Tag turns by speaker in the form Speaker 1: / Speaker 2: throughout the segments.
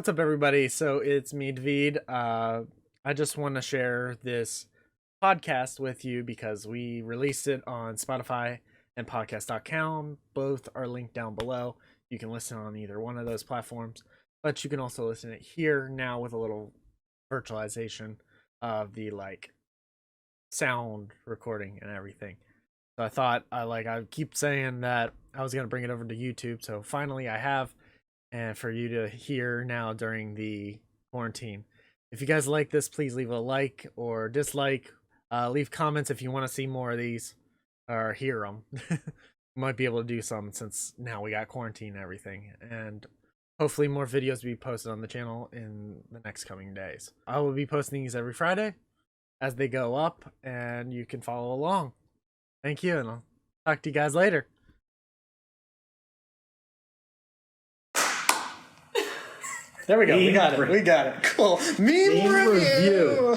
Speaker 1: What's up, everybody? So it's me, David. I just want to share this podcast with you because we released it on Spotify and podcast.com. Both are linked down below. You can listen on either one of those platforms, but you can also listen it here now with a little virtualization of the sound recording and everything. So I thought I keep saying that I was going to bring it over to YouTube. So finally I have, and for you to hear now during the quarantine. If you guys like this, please leave a like or dislike. Leave comments if you want to see more of these or hear them. Might be able to do some since now we got quarantine and everything. And hopefully more videos will be posted on the channel in the next coming days. I will be posting these every Friday as they go up, and you can follow along. Thank you, and I'll talk to you guys later. There we go. We got it. Cool. Meme review.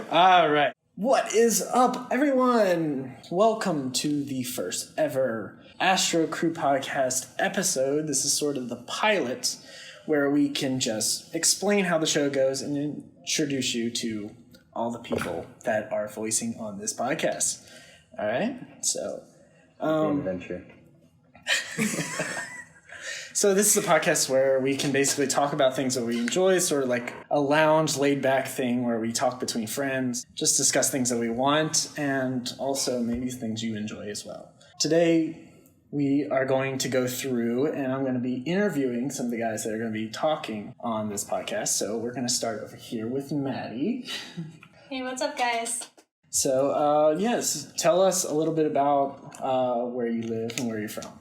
Speaker 1: All right. What is up, everyone? Welcome to the first ever Astro Crew podcast episode. This is sort of the pilot where we can just explain how the show goes and introduce you to all the people that are voicing on this podcast. All right. So,
Speaker 2: adventure.
Speaker 1: So this is a podcast where we can basically talk about things that we enjoy, sort of like a lounge, laid-back thing where we talk between friends, just discuss things that we want, and also maybe things you enjoy as well. Today, we are going to go through, and I'm going to be interviewing some of the guys that are going to be talking on this podcast. So we're going to start over here with Maddi.
Speaker 3: Hey, what's up, guys?
Speaker 1: So, yes, tell us a little bit about where you live and where you're from.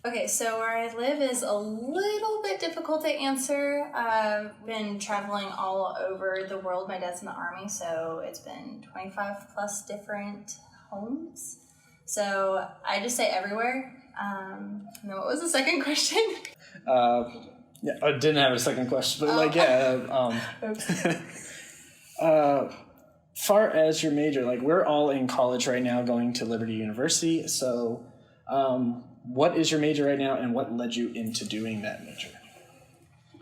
Speaker 3: Okay, so where I live is a little bit difficult to answer. I've been traveling all over the world. My dad's in the Army, so it's been 25 plus different homes. So I just say everywhere. And then what was the second question?
Speaker 1: Yeah, I didn't have a second question, but far as your major, we're all in college right now going to Liberty University. So, what is your major right now, and what led you into doing that major?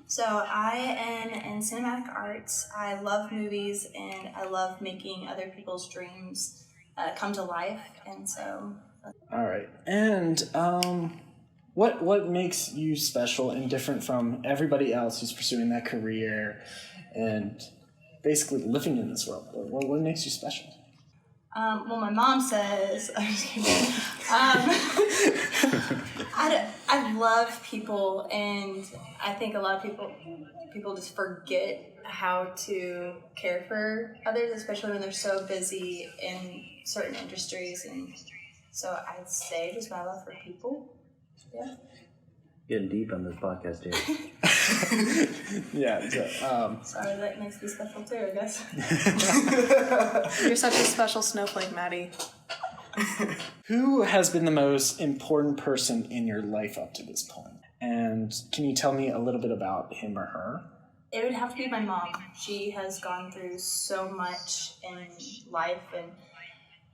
Speaker 3: So I am in cinematic arts. I love movies, and I love making other people's dreams come to life, and so...
Speaker 1: All right. And what makes you special and different from everybody else who's pursuing that career and basically living in this world? What makes you special?
Speaker 3: Well, my mom says, I'm just kidding. I love people, and I think a lot of people just forget how to care for others, especially when they're so busy in certain industries. And so I'd say just my love for people. Yeah.
Speaker 2: Getting deep on this podcast here.
Speaker 1: Yeah. So,
Speaker 3: sorry, that makes me special too, I guess.
Speaker 4: You're such a special snowflake, Maddi.
Speaker 1: Who has been the most important person in your life up to this point? And can you tell me a little bit about him or her?
Speaker 3: It would have to be my mom. She has gone through so much in life, and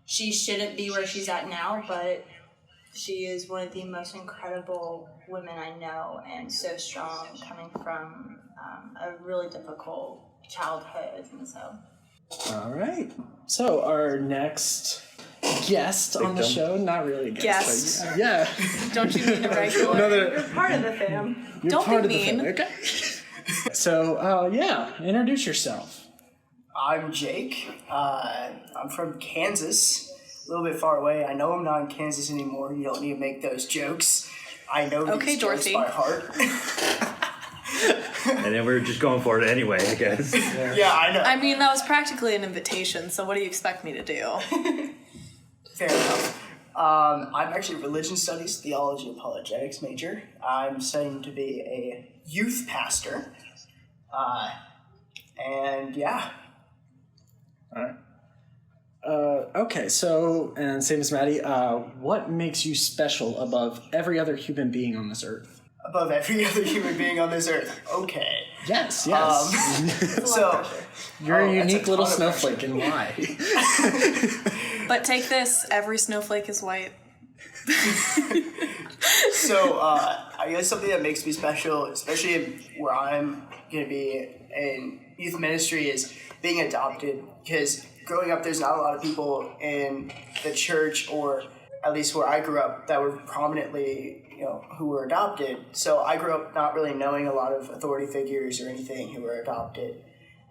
Speaker 3: she shouldn't be where she's at now, but she is one of the most incredible women I know, and so strong, coming from a really difficult childhood, and so.
Speaker 1: All right. So our next guest on the show, not really a guest. But yeah.
Speaker 4: Don't you mean a regular?
Speaker 3: You're part of the fam.
Speaker 4: Don't be mean.
Speaker 1: Okay. So, introduce yourself.
Speaker 5: I'm Jake. I'm from Kansas, a little bit far away. I know I'm not in Kansas anymore. You don't need to make those jokes. I know these jokes by heart.
Speaker 2: And then we're just going for it anyway, I guess.
Speaker 5: Yeah, I know.
Speaker 4: I mean, that was practically an invitation, so what do you expect me to do?
Speaker 5: Fair enough. I'm actually a religion studies, theology, apologetics major. I'm studying to be a youth pastor. And yeah.
Speaker 1: All right. Okay, so, and same as Maddi, what makes you special above every other human being on this earth?
Speaker 5: Above every other human being on this earth. Okay.
Speaker 1: Yes.
Speaker 5: So,
Speaker 1: you're a unique little snowflake, and why?
Speaker 4: But take this, every snowflake is white.
Speaker 5: So, I guess something that makes me special, especially where I'm going to be in youth ministry, is being adopted. Because growing up, there's not a lot of people in the church, or at least where I grew up, that were prominently, who were adopted. So I grew up not really knowing a lot of authority figures or anything who were adopted.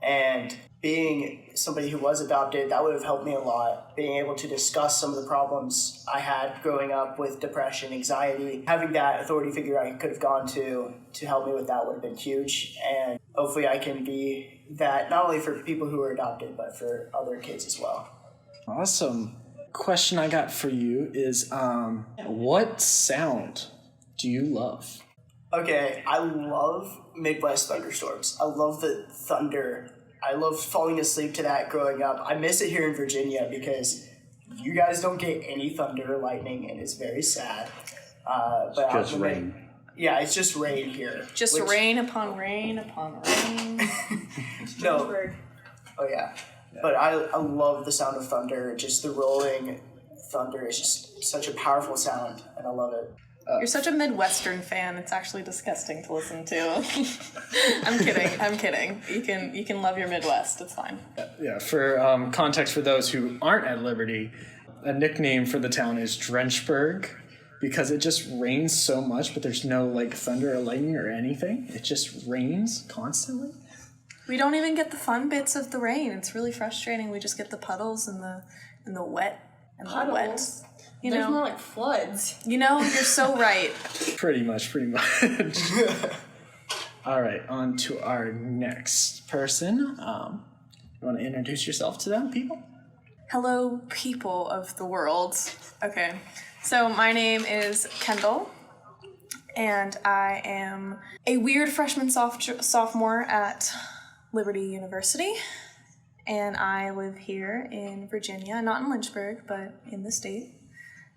Speaker 5: And being somebody who was adopted, that would have helped me a lot. Being able to discuss some of the problems I had growing up with depression, anxiety, having that authority figure I could have gone to help me with that would have been huge. And hopefully I can be that not only for people who are adopted, but for other kids as well.
Speaker 6: Awesome. Question I got for you is, what sound do you love?
Speaker 5: Okay, I love Midwest thunderstorms. I love the thunder. I love falling asleep to that growing up. I miss it here in Virginia because you guys don't get any thunder or lightning, and it's very sad. But
Speaker 2: it's just rain.
Speaker 5: Yeah, it's just rain here.
Speaker 4: Just rain upon rain upon rain.
Speaker 5: No. Oh, yeah. But I love the sound of thunder. Just the rolling thunder is just such a powerful sound, and I love it.
Speaker 4: You're such a Midwestern fan. It's actually disgusting to listen to. I'm kidding. You can love your Midwest. It's fine.
Speaker 6: Yeah, for context for those who aren't at Liberty, a nickname for the town is Drenchburg because it just rains so much, but there's no thunder or lightning or anything. It just rains constantly.
Speaker 4: We don't even get the fun bits of the rain. It's really frustrating. We just get the puddles and the wet and the wet.
Speaker 3: There's more like floods.
Speaker 4: You're so right.
Speaker 6: Pretty much. All right, on to our next person. You want to introduce yourself to them, people?
Speaker 4: Hello, people of the world. Okay, so my name is Kendall, and I am a weird freshman sophomore at Liberty University, and I live here in Virginia, not in Lynchburg, but in the state.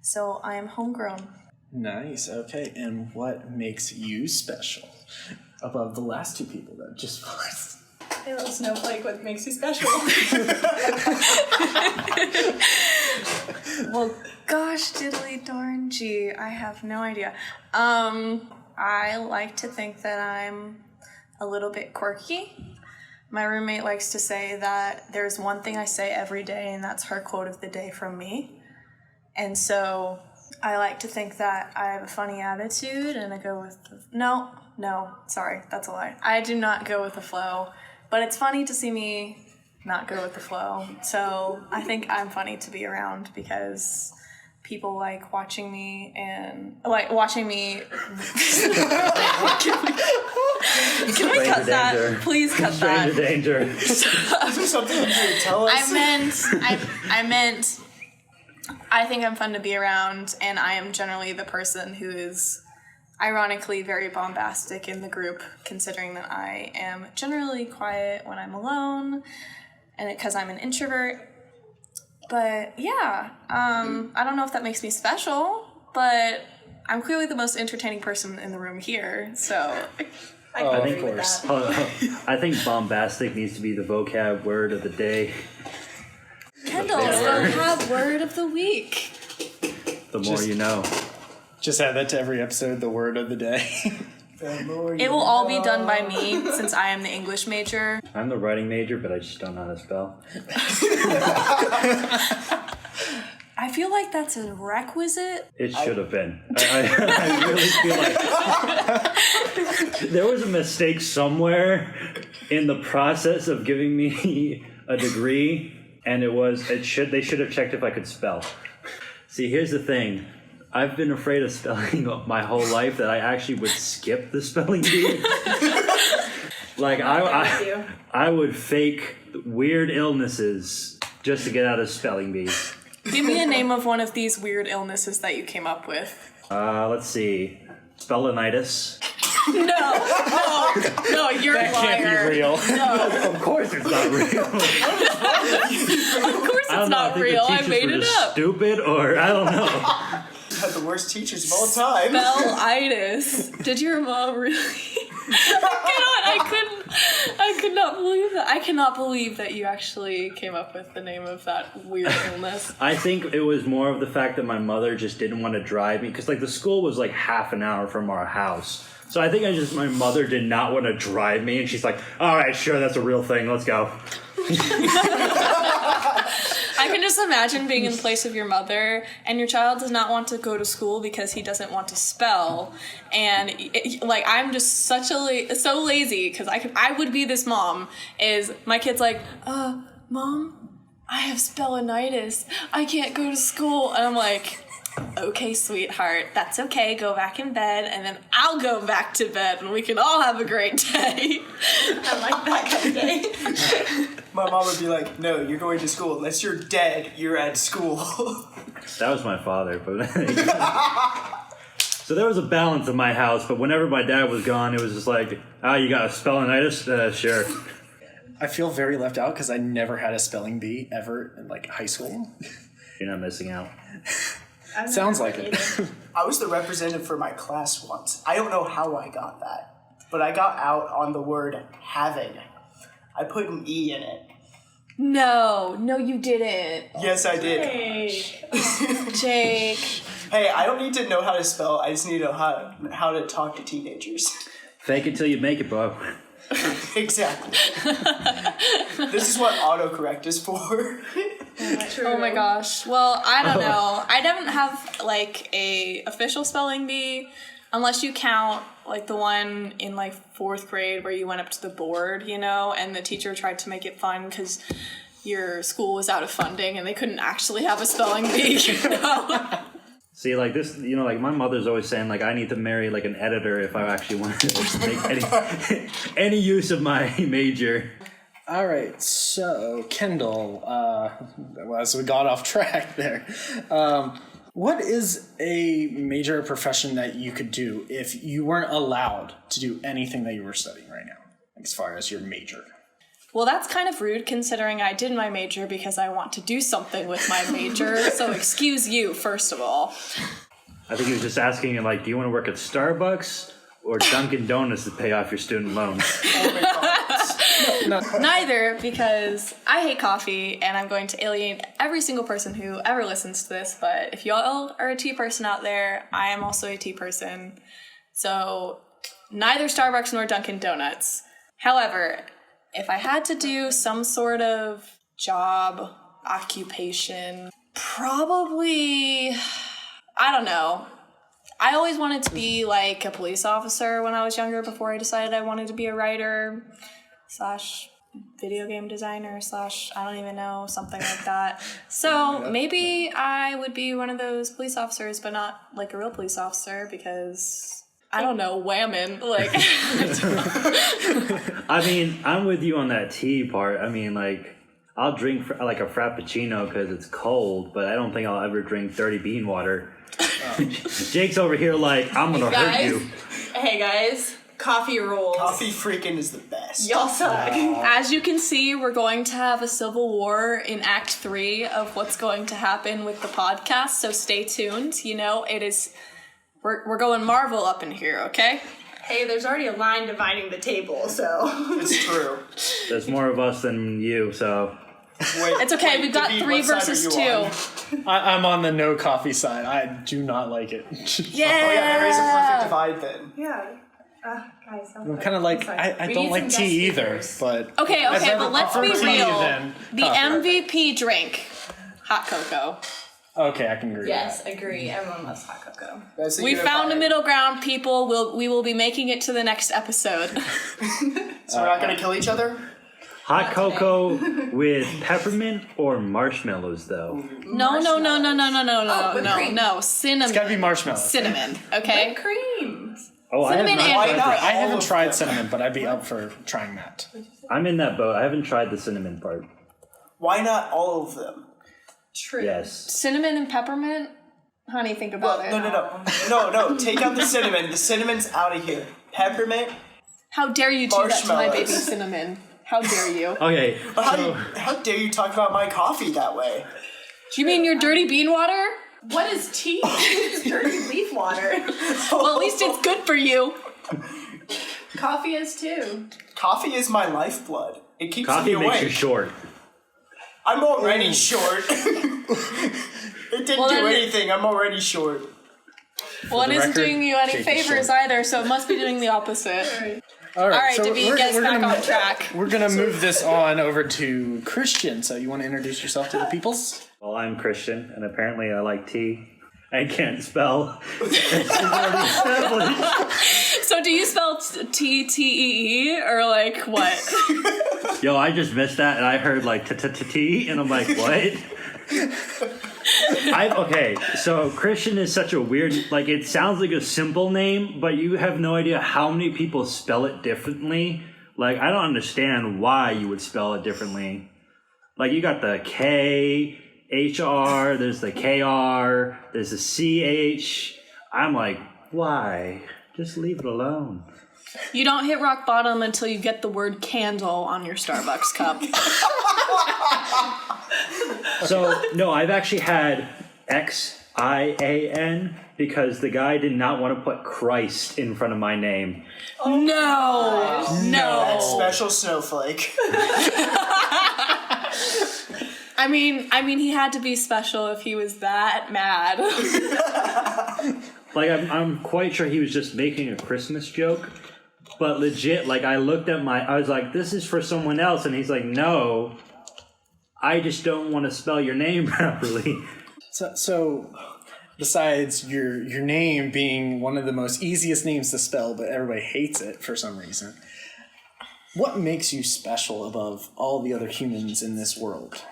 Speaker 4: So I am homegrown.
Speaker 6: Nice, okay. And what makes you special above the last two people that just was?
Speaker 3: Hey, little snowflake, what makes you special?
Speaker 4: Well, gosh, diddly darn gee, I have no idea. I like to think that I'm a little bit quirky. My roommate likes to say that there's one thing I say every day, and that's her quote of the day from me. And so I like to think that I have a funny attitude, and I go with no, sorry, that's a lie. I do not go with the flow, but it's funny to see me not go with the flow. So I think I'm funny to be around because people like watching me and like watching me. Can we cut that? Please cut that.
Speaker 2: Stranger danger.
Speaker 5: Is there something you can tell us?
Speaker 4: I meant. I think I'm fun to be around, and I am generally the person who is ironically very bombastic in the group, considering that I am generally quiet when I'm alone, and because I'm an introvert. But yeah, I don't know if that makes me special, but I'm clearly the most entertaining person in the room here, so...
Speaker 2: I think bombastic needs to be the vocab word of the day.
Speaker 4: Kendall, vocab word of the week.
Speaker 2: The more you know.
Speaker 6: Just add that to every episode, the word of the day.
Speaker 4: It will all be done by me, since I am the English major.
Speaker 2: I'm the writing major, but I just don't know how to spell.
Speaker 4: I feel like that's a requisite.
Speaker 2: It should have been. I really feel like there was a mistake somewhere in the process of giving me a degree, and they should have checked if I could spell. See, here's the thing. I've been afraid of spelling my whole life that I actually would skip the spelling bee. Like I would fake weird illnesses just to get out of spelling bees.
Speaker 4: Give me a name of one of these weird illnesses that you came up with.
Speaker 2: Let's see. Spellinitis.
Speaker 4: No, you're a liar.
Speaker 6: That can't be real.
Speaker 4: No.
Speaker 2: Of course it's not real.
Speaker 4: Of course it's not real. I made it up.
Speaker 2: Stupid, or I don't know.
Speaker 5: Had the worst teachers of all time.
Speaker 4: Spellitis. Did your mom really? I could not cannot believe that. I cannot believe that you actually came up with the name of that weird illness.
Speaker 2: I think it was more of the fact that my mother just didn't want to drive me because like the school was like half an hour from our house. So I think my mother did not want to drive me, and she's like, all right, sure, that's a real thing. Let's go.
Speaker 4: I can just imagine being in the place of your mother, and your child does not want to go to school because he doesn't want to spell, and I'm just so lazy because I would be this mom. Is my kid's like, Mom, I have spellinitis. I can't go to school, and I'm like, okay, sweetheart, that's okay. Go back in bed, and then I'll go back to bed, and we can all have a great day.
Speaker 3: I like that kind of day.
Speaker 5: My mom would be like, no, you're going to school. Unless you're dead, you're at school.
Speaker 2: That was my father. But so there was a balance in my house, but whenever my dad was gone, it was just like, you got a spellinitis? Sure.
Speaker 6: I feel very left out because I never had a spelling bee ever in like high school.
Speaker 2: You're not missing out.
Speaker 6: Sounds like it.
Speaker 5: I was the representative for my class once. I don't know how I got that, but I got out on the word having. I put an E in it.
Speaker 4: No, you didn't.
Speaker 5: Yes, I did.
Speaker 4: Jake.
Speaker 5: Hey, I don't need to know how to spell. I just need to know how to talk to teenagers.
Speaker 2: Fake it till you make it, bro.
Speaker 5: Exactly. This is what autocorrect is for.
Speaker 4: Oh my gosh. Well, I don't know. I don't have like a official spelling bee unless you count like the one in like 4th grade where you went up to the board, and the teacher tried to make it fun because your school was out of funding and they couldn't actually have a spelling bee,
Speaker 2: See, like this, like my mother's always saying, like, I need to marry like an editor if I actually want to make any use of my major.
Speaker 6: All right, so Kendall, as we got off track there, what is a major profession that you could do if you weren't allowed to do anything that you were studying right now, as far as your major?
Speaker 4: Well, that's kind of rude considering I did my major because I want to do something with my major, so excuse you, first of all.
Speaker 2: I think he was just asking, like, do you want to work at Starbucks or Dunkin' Donuts to pay off your student loans?
Speaker 5: Oh my God.
Speaker 6: No.
Speaker 4: Neither, because I hate coffee, and I'm going to alienate every single person who ever listens to this, but if y'all are a tea person out there, I am also a tea person. So, neither Starbucks nor Dunkin' Donuts. However, if I had to do some sort of job, occupation, probably, I don't know. I always wanted to be like a police officer when I was younger before I decided I wanted to be a writer / video game designer / I don't even know, something like that. So maybe I would be one of those police officers, but not like a real police officer because... I don't know, whamming. Like,
Speaker 2: I mean, I'm with you on that tea part. I mean, like, I'll drink like a frappuccino because it's cold, but I don't think I'll ever drink dirty bean water. Jake's over here like, I'm going to hurt you.
Speaker 3: Hey guys, coffee rules.
Speaker 5: Coffee freaking is the best.
Speaker 3: Y'all suck.
Speaker 4: as you can see, we're going to have a civil war in Act 3 of what's going to happen with the podcast, so stay tuned. It is... We're going Marvel up in here, okay?
Speaker 3: Hey, there's already a line dividing the table, so...
Speaker 5: It's true.
Speaker 2: There's more of us than you, so...
Speaker 4: It's okay, we've got 3 versus 2.
Speaker 6: I'm on the no coffee side. I do not like it.
Speaker 4: Yeah!
Speaker 5: Oh yeah, there is a perfect divide then.
Speaker 3: Yeah. Guys,
Speaker 6: I'm kind of like, I don't like tea either, but...
Speaker 4: Okay, but let's be
Speaker 6: prefer tea
Speaker 4: real.
Speaker 6: than
Speaker 4: The
Speaker 6: coffee.
Speaker 4: MVP drink, hot cocoa.
Speaker 6: Okay, I can agree
Speaker 3: Yes,
Speaker 6: with that.
Speaker 3: agree. Everyone loves hot cocoa.
Speaker 5: That's
Speaker 4: We found a middle ground, people. We will be making it to the next episode.
Speaker 5: So we're not going to kill each other?
Speaker 2: Hot cocoa with peppermint or marshmallows, though?
Speaker 4: No.
Speaker 3: whipped cream.
Speaker 4: No, cinnamon.
Speaker 6: It's gotta be marshmallow.
Speaker 4: Cinnamon, okay?
Speaker 3: Whipped cream.
Speaker 2: Oh,
Speaker 4: Cinnamon
Speaker 2: I
Speaker 4: and-
Speaker 5: Why not?
Speaker 6: I haven't
Speaker 5: All of
Speaker 6: tried
Speaker 5: them.
Speaker 6: cinnamon, but I'd be up for trying that.
Speaker 2: I'm in that boat. I haven't tried the cinnamon part.
Speaker 5: Why not all of them?
Speaker 3: True.
Speaker 2: Yes.
Speaker 4: Cinnamon and peppermint? Honey, think about it.
Speaker 5: No. Take out the cinnamon. The cinnamon's out of here. Peppermint.
Speaker 4: How dare you do that to my baby
Speaker 5: Marshmallows.
Speaker 4: Cinnamon? How dare you?
Speaker 2: Okay.
Speaker 5: How dare you talk about my coffee that way?
Speaker 4: Do you mean your dirty bean water?
Speaker 3: What is tea? It's dirty leaf water.
Speaker 4: Well, at least it's good for you. Coffee is too.
Speaker 5: Coffee is my lifeblood. It keeps
Speaker 2: Coffee
Speaker 5: me awake.
Speaker 2: makes you short.
Speaker 5: I'm already short. It didn't do anything. I'm already short.
Speaker 4: Well, it isn't
Speaker 6: record,
Speaker 4: doing you any
Speaker 6: Jake is
Speaker 4: favors
Speaker 6: short.
Speaker 4: either, so it must be doing the opposite.
Speaker 6: All right,
Speaker 4: David, get us back on track.
Speaker 6: We're gonna move this on over to Christian. So you want to introduce yourself to the peoples?
Speaker 2: Well, I'm Christian, and apparently I like tea. I can't spell.
Speaker 4: So do you spell T-T-E-E or like what?
Speaker 2: Yo, I just missed that, and I heard like t-t-t-t, and I'm like, what? Okay, so Christian is such a weird, like, it sounds like a simple name, but you have no idea how many people spell it differently. Like, I don't understand why you would spell it differently. Like, you got the K, HR, there's the KR, there's the CH. I'm like, why? Just leave it alone.
Speaker 4: You don't hit rock bottom until you get the word candle on your Starbucks cup.
Speaker 2: So, no, I've actually had XIAN because the guy did not want to put Christ in front of my name.
Speaker 4: No.
Speaker 5: That special snowflake.
Speaker 4: I mean, he had to be special if he was that mad.
Speaker 2: Like, I'm quite sure he was just making a Christmas joke. But legit, like, I was like, this is for someone else. And he's like, no, I just don't want to spell your name properly.
Speaker 6: So besides your name being one of the most easiest names to spell, but everybody hates it for some reason, what makes you special above all the other humans in this world?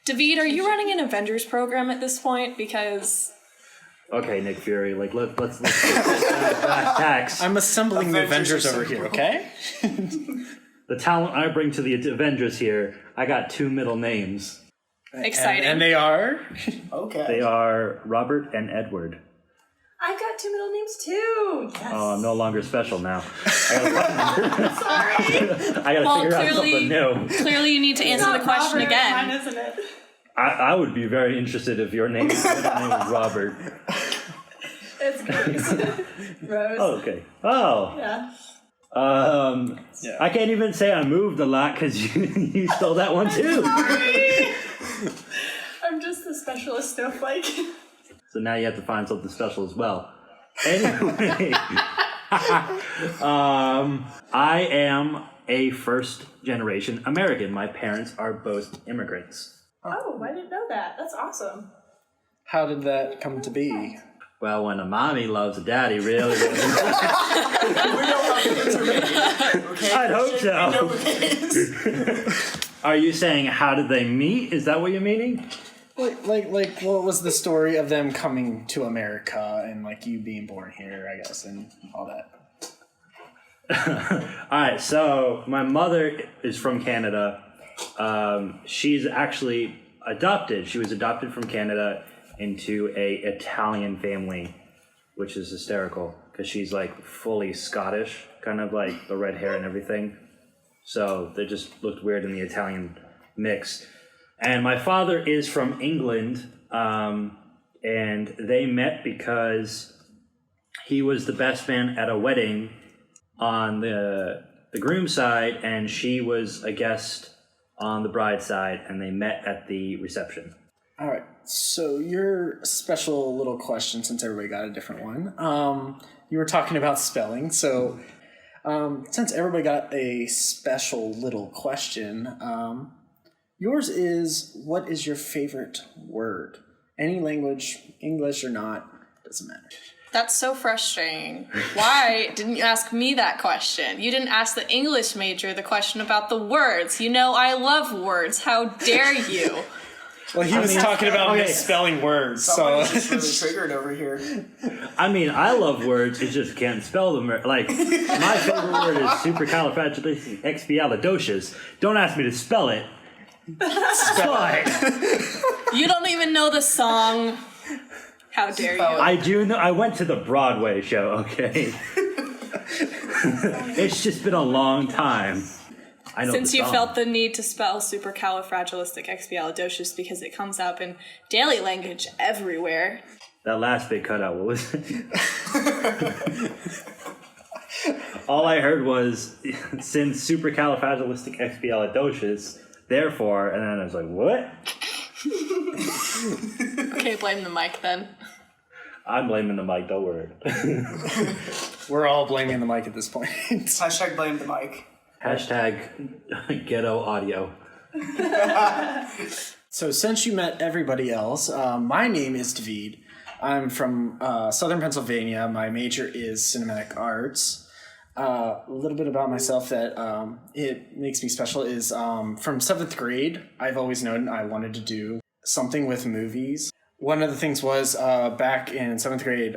Speaker 4: David, are you running an Avengers program at this point? Because...
Speaker 2: Okay, Nick Fury, like, let's get brass tacks.
Speaker 6: I'm assembling the Avengers over here, okay?
Speaker 2: The talent I bring to the Avengers here, I got 2 middle names.
Speaker 4: Exciting.
Speaker 6: And they are?
Speaker 5: Okay.
Speaker 2: They are Robert and Edward.
Speaker 3: I've got 2 middle names too. Yes.
Speaker 2: Oh, I'm no longer special now. I gotta figure out something new.
Speaker 4: Clearly you need to answer the question again.
Speaker 3: Mine, isn't it?
Speaker 2: I would be very interested if your name was Robert.
Speaker 3: It's Grace. Rose.
Speaker 2: Oh, okay. Oh.
Speaker 3: Yeah.
Speaker 6: Yeah.
Speaker 2: I can't even say I moved a lot because you stole that one too.
Speaker 3: Sorry. I'm just the specialist snowflake.
Speaker 2: So now you have to find something special as well. Anyway, I am a first generation American. My parents are both immigrants.
Speaker 3: Oh, I didn't know that. That's awesome.
Speaker 6: How did that come to be?
Speaker 2: Well, when a mommy loves a daddy, really.
Speaker 5: We know how kids are made. Okay?
Speaker 2: I'd hope
Speaker 5: We know kids.
Speaker 2: so. Are you saying how did they meet? Is that what you're meaning?
Speaker 6: Like, what was the story of them coming to America and like you being born here, I guess, and all that?
Speaker 2: All right, so my mother is from Canada. She's actually adopted. She was adopted from Canada into a Italian family, which is hysterical because she's like fully Scottish, kind of like the red hair and everything. So they just looked weird in the Italian mix. And my father is from England, and they met because he was the best man at a wedding on the groom's side, and she was a guest on the bride's side, and they met at the reception.
Speaker 6: All right. So your special little question, since everybody got a different one, you were talking about spelling. So since everybody got a special little question, yours is, what is your favorite word? Any language, English or not, doesn't matter.
Speaker 4: That's so frustrating. Why didn't you ask me that question? You didn't ask the English major the question about the words. You know I love words. How dare you?
Speaker 6: Well, he was talking about misspelling words, so...
Speaker 5: Somebody's just really triggered over here.
Speaker 2: I mean, I love words, it just can't spell them. Like, my favorite word is supercalifragilisticexpialidocious. Don't ask me to spell it. But
Speaker 4: You don't even know the song. How dare you?
Speaker 2: I do know. I went to the Broadway show, okay? It's just been a long time. I know
Speaker 4: Since
Speaker 2: the
Speaker 4: you
Speaker 2: song.
Speaker 4: felt the need to spell supercalifragilisticexpialidocious because it comes up in daily language everywhere.
Speaker 2: That last bit cut out. What was it? All I heard was, since supercalifragilisticexpialidocious, therefore, and then I was like, what?
Speaker 4: Okay, blame the mic then.
Speaker 2: I'm blaming the mic, don't worry.
Speaker 6: We're all blaming the mic at this point.
Speaker 5: Hashtag blame the mic.
Speaker 2: Hashtag ghetto audio.
Speaker 6: So since you met everybody else, my name is David. I'm from Southern Pennsylvania. My major is cinematic arts. A little bit about myself that it makes me special is from 7th grade, I've always known I wanted to do something with movies. One of the things was back in 7th grade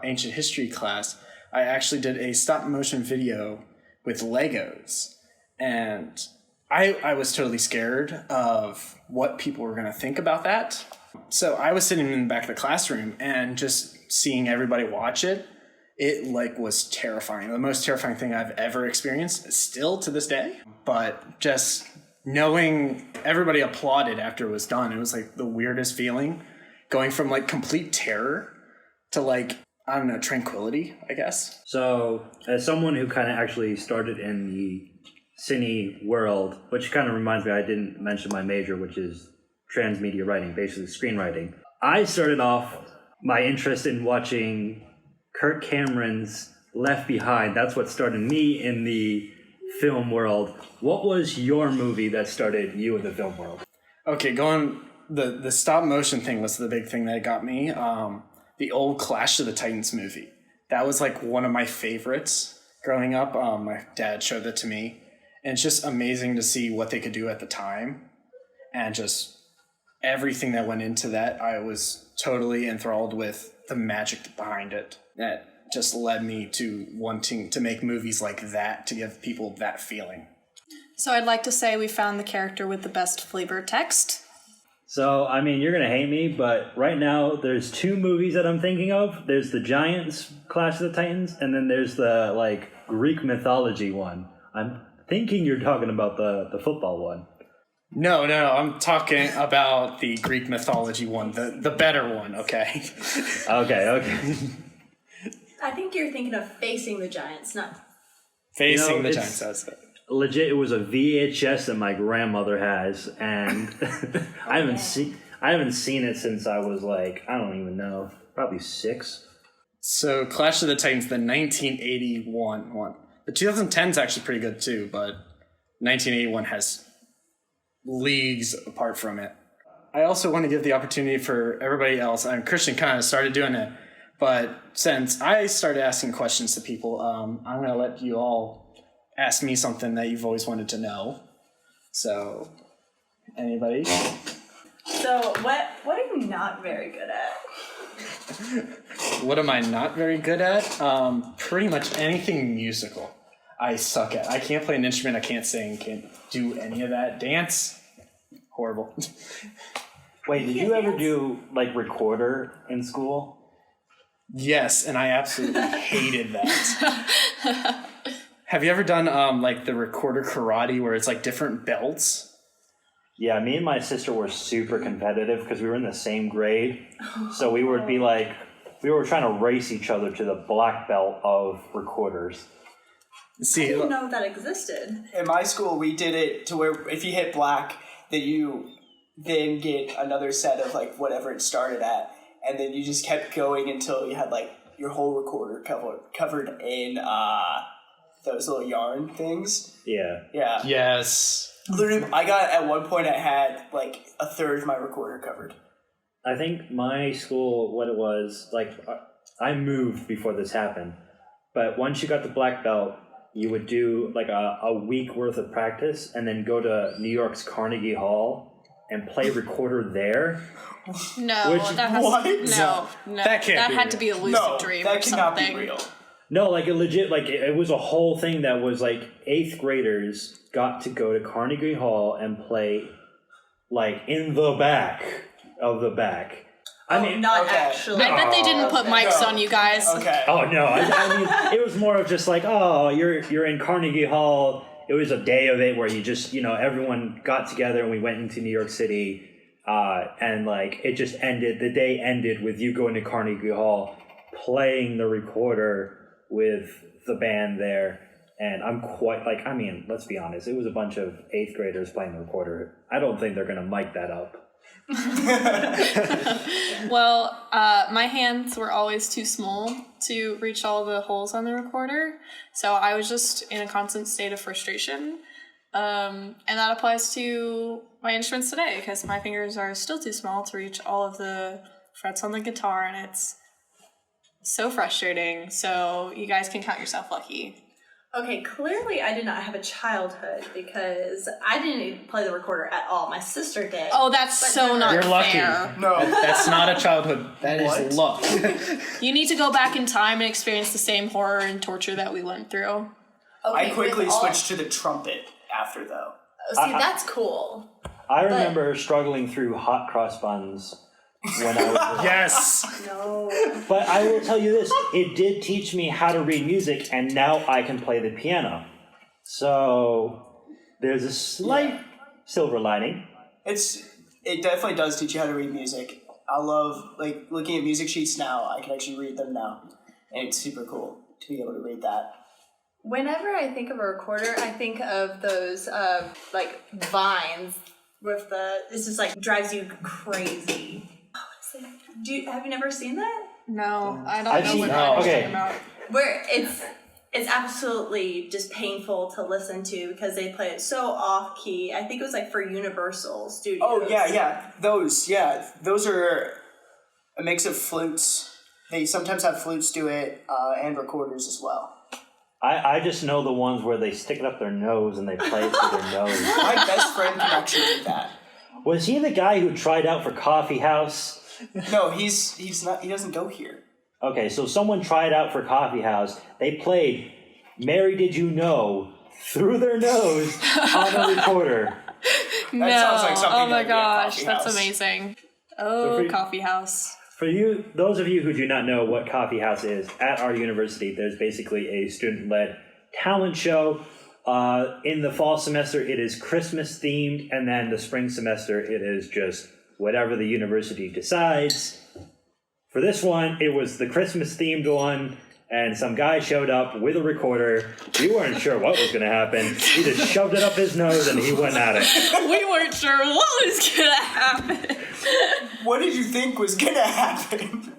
Speaker 6: ancient history class, I actually did a stop motion video with Legos. And I was totally scared of what people were going to think about that. So I was sitting in the back of the classroom and just seeing everybody watch it. It was terrifying. The most terrifying thing I've ever experienced, still to this day. But just knowing everybody applauded after it was done, it was the weirdest feeling. Going from complete terror to I don't know, tranquility, I guess.
Speaker 2: So as someone who kind of actually started in the cine world, which kind of reminds me, I didn't mention my major, which is transmedia writing, basically screenwriting. I started off my interest in watching Kirk Cameron's Left Behind. That's what started me in the film world. What was your movie that started you in the film world?
Speaker 6: Okay, the stop motion thing was the big thing that got me. The old Clash of the Titans movie. That was one of my favorites growing up. My dad showed it to me. And it's just amazing to see what they could do at the time. And just everything that went into that, I was totally enthralled with the magic behind it. That just led me to wanting to make movies like that, to give people that feeling.
Speaker 4: So I'd like to say we found the character with the best flavor text.
Speaker 2: So, I mean, you're going to hate me, but right now there's 2 movies that I'm thinking of. There's the Giants, Clash of the Titans, and then there's the, Greek mythology one. I'm thinking you're talking about the football one.
Speaker 6: No, I'm talking about the Greek mythology one, the better one, okay?
Speaker 2: Okay.
Speaker 3: I think you're thinking of Facing the Giants, not...
Speaker 6: Facing the Giants, that's it.
Speaker 2: Legit, it was a VHS that my grandmother has, and I haven't seen it since I was I don't even know, probably 6.
Speaker 6: So Clash of the Titans, the 1981 one. The 2010 is actually pretty good too, but 1981 has leagues apart from it. I also want to give the opportunity for everybody else, and Christian kind of started doing it, but since I started asking questions to people, I'm going to let you all ask me something that you've always wanted to know. So, anybody?
Speaker 3: So, what are you not very good at?
Speaker 6: What am I not very good at? Pretty much anything musical. I suck at. I can't play an instrument, I can't sing, can't do any of that. Dance? Horrible.
Speaker 2: Wait, did you ever do, recorder in school?
Speaker 6: Yes, and I absolutely hated that. Have you ever done the recorder karate where it's different belts?
Speaker 2: Yeah, me and my sister were super competitive because we were in the same grade. So we would be we were trying to race each other to the black belt of recorders.
Speaker 6: See,
Speaker 3: I didn't know that existed.
Speaker 5: In my school, we did it to where if you hit black, that you then get another set of whatever it started at, and then you just kept going until you had your whole recorder covered in those little yarn things.
Speaker 2: Yeah.
Speaker 5: Yeah.
Speaker 6: Yes.
Speaker 5: Literally, I got at one point I had a third of my recorder covered.
Speaker 2: I think my school, what it was, I moved before this happened, but once you got the black belt, you would do a week worth of practice and then go to New York's Carnegie Hall and play recorder there.
Speaker 4: No, that has
Speaker 5: what?
Speaker 4: No,
Speaker 6: That can't
Speaker 4: that
Speaker 6: be
Speaker 4: had
Speaker 6: real.
Speaker 4: to be a lucid dream
Speaker 5: that
Speaker 4: or
Speaker 5: cannot
Speaker 4: something.
Speaker 5: be real.
Speaker 2: No, it legit, it was a whole thing that was 8th graders got to go to Carnegie Hall and play in the back of the back. I mean,
Speaker 3: Not
Speaker 5: okay.
Speaker 3: actually.
Speaker 4: I bet they didn't put mics on you guys.
Speaker 5: Okay.
Speaker 2: Oh no! I mean, it was more of just you're in Carnegie Hall. It was a day of it where you just everyone got together and we went into New York City, and it just ended. The day ended with you going to Carnegie Hall, playing the recorder with the band there. And I'm quite like, I mean, let's be honest, it was a bunch of 8th graders playing the recorder. I don't think they're going to mic that up.
Speaker 4: Well, my hands were always too small to reach all the holes on the recorder, so I was just in a constant state of frustration. And that applies to my instruments today, because my fingers are still too small to reach all of the frets on the guitar, and it's so frustrating. So you guys can count yourself lucky.
Speaker 3: Okay, clearly I did not have a childhood because I didn't even play the recorder at all. My sister did.
Speaker 4: Oh, that's so not
Speaker 6: You're lucky.
Speaker 4: fair.
Speaker 5: No.
Speaker 6: That's not a childhood. That
Speaker 5: What?
Speaker 6: is luck.
Speaker 4: You need to go back in time and experience the same horror and torture that we went through.
Speaker 3: Okay,
Speaker 5: I quickly
Speaker 3: with all-
Speaker 5: switched to the trumpet after, though.
Speaker 3: Oh, see, that's cool.
Speaker 2: I remember struggling through hot cross buns when I was
Speaker 1: Yes.
Speaker 3: No.
Speaker 2: But I will tell you this, it did teach me how to read music, and now I can play the piano. So there's a slight silver lining.
Speaker 5: It definitely does teach you how to read music. I love like looking at music sheets now. I can actually read them now, and it's super cool to be able to read that.
Speaker 3: Whenever I think of a recorder, I think of those like vines with this just like drives you crazy. Oh, what is it? Have you never seen that?
Speaker 4: No, I don't
Speaker 2: I've
Speaker 4: know
Speaker 2: seen-
Speaker 4: what
Speaker 2: no,
Speaker 4: you're
Speaker 2: okay.
Speaker 4: talking about.
Speaker 3: Where it's absolutely just painful to listen to because they play it so off key. I think it was like for Universal Studios.
Speaker 5: Oh yeah. Those are a mix of flutes. They sometimes have flutes do it, and recorders as well.
Speaker 2: I just know the ones where they stick it up their nose and they play it through their nose.
Speaker 5: My best friend can actually do that.
Speaker 2: Was he the guy who tried out for Coffee House?
Speaker 5: No, he's not. He doesn't go here.
Speaker 2: Okay, so someone tried out for Coffee House. They played Mary Did You Know through their nose on a recorder.
Speaker 4: No.
Speaker 5: sounds like something
Speaker 4: Oh my
Speaker 5: that would be at
Speaker 4: gosh,
Speaker 5: Coffee
Speaker 4: that's
Speaker 5: House.
Speaker 4: amazing.
Speaker 2: So
Speaker 4: Oh,
Speaker 2: for you-
Speaker 4: coffee house.
Speaker 2: For you, those of you who do not know what Coffee House is, at our university, there's basically a student-led talent show. In the fall semester, it is Christmas themed, and then the spring semester, it is just whatever the university decides. For this one, it was the Christmas themed one, and some guy showed up with a recorder. We weren't sure what was going to happen. He just shoved it up his nose, and he went at it.
Speaker 4: We weren't sure what was gonna happen.
Speaker 5: What did you think was gonna happen?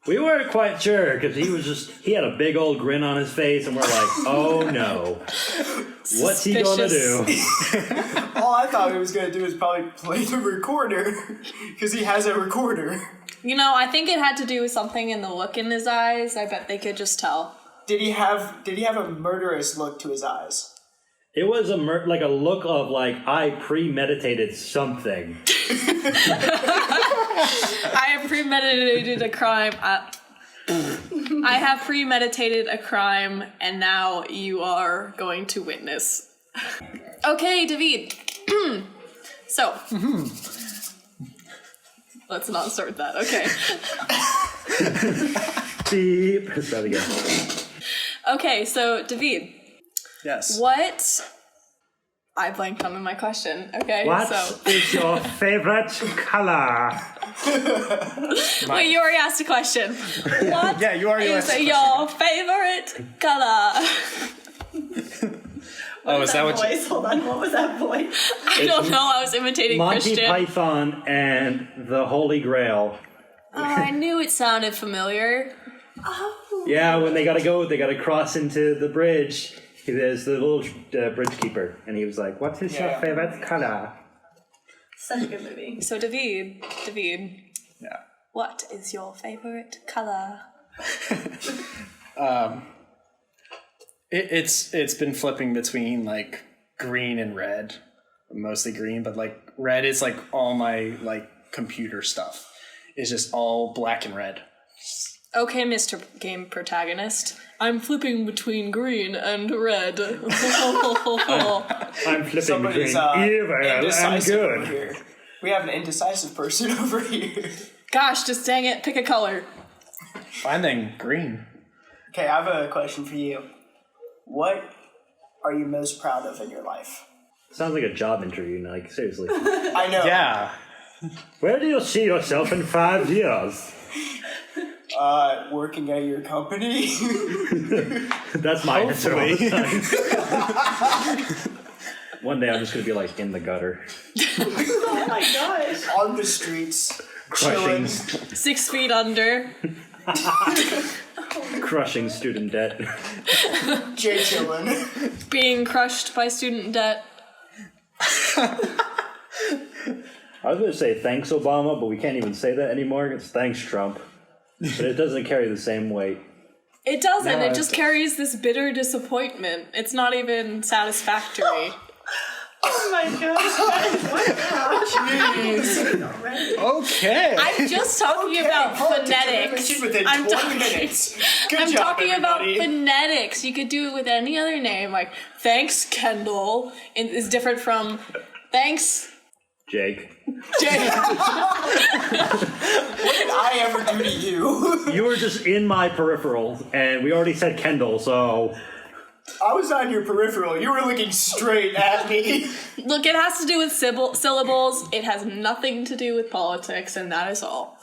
Speaker 2: We weren't quite sure because he had a big old grin on his face, and we're like, oh no, what's he gonna do?
Speaker 5: All I thought he was gonna do is probably play the recorder because he has a recorder.
Speaker 4: You know, I think it had to do with something in the look in his eyes. I bet they could just tell.
Speaker 5: Did he have a murderous look to his eyes?
Speaker 2: It was like a look of like I premeditated something.
Speaker 4: I have premeditated a crime. I have premeditated a crime, and now you are going to witness. Okay, David. So, let's not start that. Okay.
Speaker 2: Beep. Start again.
Speaker 4: Okay, so David,
Speaker 6: Yes.
Speaker 4: what? I blanked on my question. Okay,
Speaker 2: What
Speaker 4: so
Speaker 2: is your favorite color?
Speaker 4: wait, you already asked a question. What
Speaker 6: Yeah, you already
Speaker 4: is
Speaker 6: asked the
Speaker 4: your favorite color?
Speaker 6: Oh, is that what?
Speaker 3: voice? Hold on, what was that voice?
Speaker 4: I don't know. I was imitating
Speaker 2: Monty
Speaker 4: Christian.
Speaker 2: Python and the Holy Grail.
Speaker 4: Oh, I knew it sounded familiar.
Speaker 2: Yeah, when they gotta cross into the bridge. There's the little bridge keeper, and he was like, "What is your
Speaker 5: Yeah.
Speaker 2: favorite color?"
Speaker 3: Such a good movie.
Speaker 4: So, David,
Speaker 6: Yeah.
Speaker 4: what is your favorite color?
Speaker 6: It's been flipping between like green and red, mostly green, but like red is like all my like computer stuff. It's just all black and red.
Speaker 4: Okay, Mr. Game Protagonist. I'm flipping between green and red.
Speaker 2: I'm flipping
Speaker 5: Somebody's
Speaker 2: between evil and
Speaker 5: indecisive over
Speaker 2: good.
Speaker 5: here. We have an indecisive person over here.
Speaker 4: Gosh, just dang it, pick a color.
Speaker 6: Fine then, green.
Speaker 5: Okay, I have a question for you. What are you most proud of in your life?
Speaker 2: Sounds like a job interview, like seriously.
Speaker 5: I know.
Speaker 6: Yeah.
Speaker 2: Where do you see yourself in 5 years?
Speaker 5: Working at your company.
Speaker 2: That's my answer all the time. One day I'm just gonna be like in the gutter,
Speaker 3: Oh my gosh.
Speaker 5: On the streets,
Speaker 2: crushing,
Speaker 4: 6 feet under.
Speaker 2: crushing student debt.
Speaker 5: Jay chillin'.
Speaker 4: Being crushed by student debt.
Speaker 2: I was gonna say thanks Obama, but we can't even say that anymore. It's thanks Trump, but it doesn't carry the same weight.
Speaker 4: It doesn't.
Speaker 6: No,
Speaker 4: It just carries this bitter disappointment. It's not even satisfactory.
Speaker 3: Oh my gosh.
Speaker 6: Okay.
Speaker 4: I'm just talking about phonetics.
Speaker 5: Within
Speaker 4: I'm
Speaker 5: 20 minutes. Good
Speaker 4: I'm
Speaker 5: job,
Speaker 4: talking
Speaker 5: everybody.
Speaker 4: about phonetics. You could do it with any other name. Like, thanks, Kendall, is different from thanks,
Speaker 2: Jake,
Speaker 4: Jay.
Speaker 5: What did I ever do to you?
Speaker 2: you were just in my peripheral, and we already said Kendall, so
Speaker 5: I was on your peripheral. You were looking straight at me.
Speaker 4: Look, it has to do with syllables. It has nothing to do with politics, and that is all.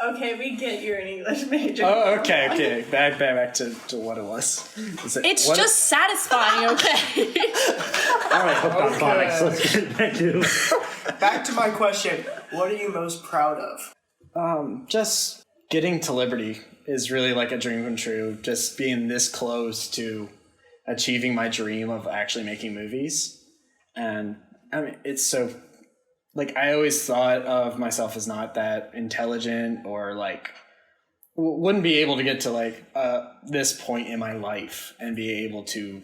Speaker 3: Okay, we get you're an English major.
Speaker 6: Oh, okay. Back to what it was.
Speaker 4: It's just satisfying, okay?
Speaker 2: all right, hooked on phonics. Let's get
Speaker 5: Back to my question. What are you most proud of?
Speaker 6: just getting to Liberty is really like a dream come true. Just being this close to achieving my dream of actually making movies. And I mean, it's so, like, I always thought of myself as not that intelligent or like wouldn't be able to get to like this point in my life and be able to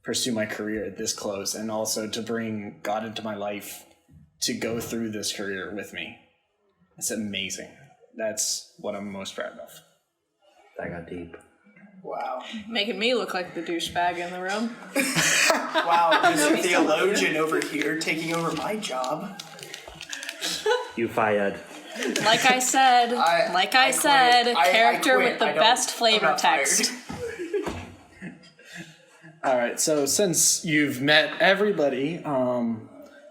Speaker 6: pursue my career this close, and also to bring God into my life to go through this career with me. It's amazing. That's what I'm most proud of.
Speaker 2: That got deep.
Speaker 5: Wow.
Speaker 4: Making me look like the douchebag in the room.
Speaker 5: Wow, Mr. Theologian over here taking over my job.
Speaker 2: You fired.
Speaker 4: Like I said,
Speaker 5: I
Speaker 4: character
Speaker 5: quit.
Speaker 4: with the
Speaker 5: I don't-
Speaker 4: best
Speaker 5: I'm
Speaker 4: flavor
Speaker 5: not fired.
Speaker 4: text.
Speaker 6: All right, so since you've met everybody,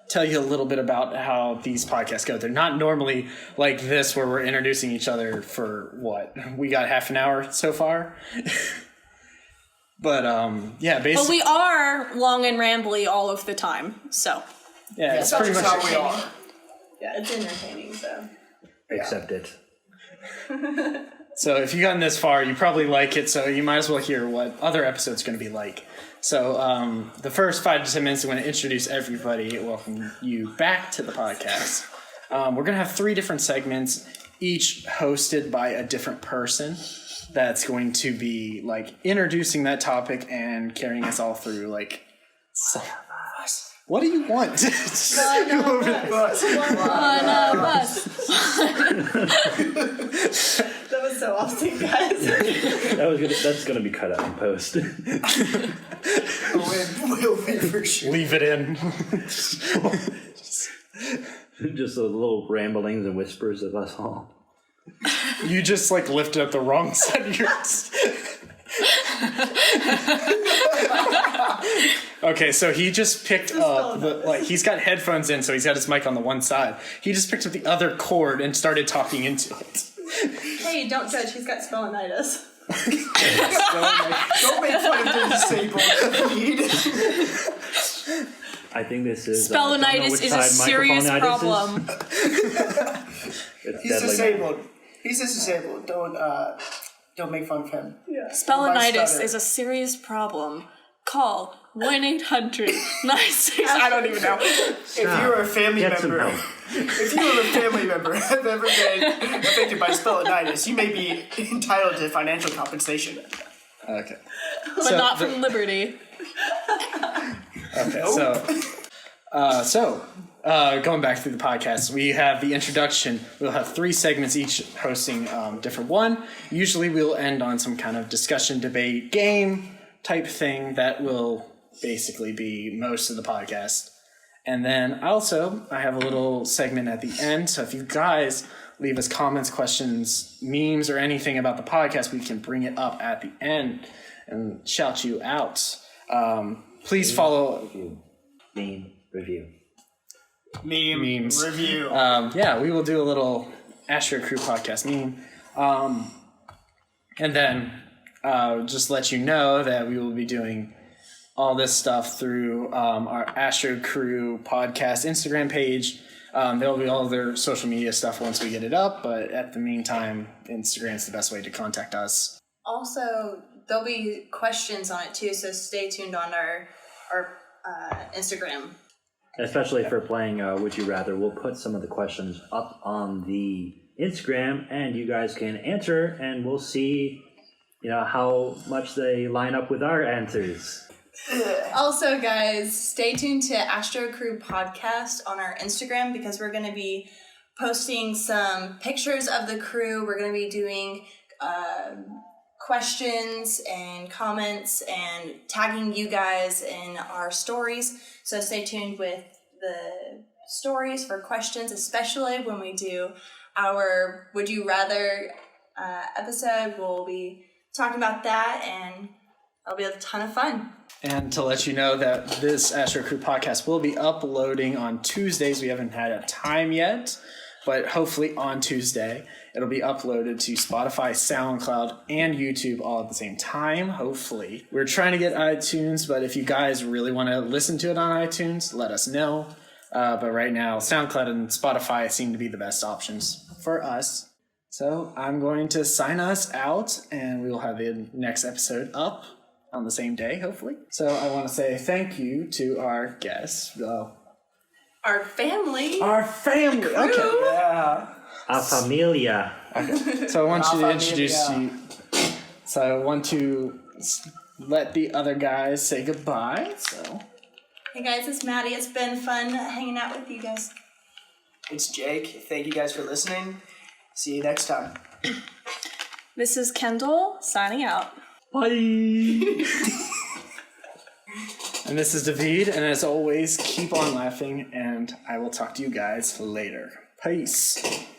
Speaker 6: tell you a little bit about how these podcasts go. They're not normally like this where we're introducing each other for what? We got half an hour so far. But yeah, basically.
Speaker 4: But we are long and rambly all of the time, so.
Speaker 6: Yeah, it's
Speaker 5: That's
Speaker 6: pretty
Speaker 5: just
Speaker 6: much.
Speaker 5: how we are.
Speaker 3: Yeah, it's entertaining, so.
Speaker 2: Accept it.
Speaker 6: So if you've gotten this far, you probably like it, so you might as well hear what other episode's going to be like. So the first 5 to 10 minutes, I'm going to introduce everybody, welcome you back to the podcast. We're going to have 3 different segments, each hosted by a different person that's going to be like introducing that topic and carrying us all through. Like, so, what do you want?
Speaker 3: One of us. That was so awesome, guys.
Speaker 2: That's gonna be cut out in post.
Speaker 5: We'll win for sure.
Speaker 6: Leave it in.
Speaker 2: Just the little ramblings and whispers of us all.
Speaker 6: You just like lifted up the wrong side of your. Okay, so he just picked up he's got headphones in, so he's got his mic on the one side. He just picked up the other cord and started talking into it.
Speaker 3: Hey, don't judge. He's got spellitis.
Speaker 5: Don't make fun of the disabled.
Speaker 2: I think this is
Speaker 4: Spellinitis is a serious problem.
Speaker 5: He's disabled. He's just disabled. Don't make fun of him.
Speaker 3: Yeah.
Speaker 4: Spellinitis is a serious problem. Call 1-800-96. I don't even know.
Speaker 5: If you're a family
Speaker 2: Get some
Speaker 5: member,
Speaker 2: help.
Speaker 5: if you are a family member have ever been affected by spellinitis, you may be entitled to financial compensation.
Speaker 6: Okay.
Speaker 4: But not from Liberty.
Speaker 6: Okay, so going back through the podcast, we have the introduction. We'll have 3 segments, each hosting different one. Usually we'll end on some kind of discussion, debate, game type thing that will basically be most of the podcast. And then also, I have a little segment at the end. So if you guys leave us comments, questions, memes, or anything about the podcast, we can bring it up at the end and shout you out. Please follow...
Speaker 2: Meme review.
Speaker 5: Memes. Review.
Speaker 6: Yeah, we will do a little Astro Crew podcast meme. And then just let you know that we will be doing all this stuff through our Astro Crew podcast Instagram page. There'll be all their social media stuff once we get it up, but at the meantime, Instagram's the best way to contact us.
Speaker 3: Also, there'll be questions on it too, so stay tuned on our Instagram.
Speaker 2: Especially for playing Would You Rather, we'll put some of the questions up on the Instagram, and you guys can answer, and we'll see, how much they line up with our answers.
Speaker 3: Also, guys, stay tuned to Astro Crew Podcast on our Instagram because we're going to be posting some pictures of the crew. We're going to be doing questions and comments and tagging you guys in our stories. So stay tuned with the stories for questions, especially when we do our Would You Rather episode. We'll be talking about that, and it'll be a ton of fun.
Speaker 6: And to let you know that this Astro Crew podcast will be uploading on Tuesdays. We haven't had a time yet, but hopefully on Tuesday it'll be uploaded to Spotify, SoundCloud, and YouTube all at the same time, hopefully. We're trying to get iTunes, but if you guys really want to listen to it on iTunes, let us know. But right now, SoundCloud and Spotify seem to be the best options for us. So I'm going to sign us out, and we will have the next episode up on the same day, hopefully. So I want to say thank you to our guests.
Speaker 3: Our family.
Speaker 6: Okay.
Speaker 5: Yeah.
Speaker 2: A familia.
Speaker 6: Okay. So I want you to introduce you. So I want to let the other guys say goodbye. So.
Speaker 3: Hey guys, it's Maddi. It's been fun hanging out with you guys.
Speaker 5: It's Jake. Thank you guys for listening. See you next time.
Speaker 4: This is Kendall signing out.
Speaker 6: Bye. And this is David, and as always, keep on laughing, and I will talk to you guys later. Peace.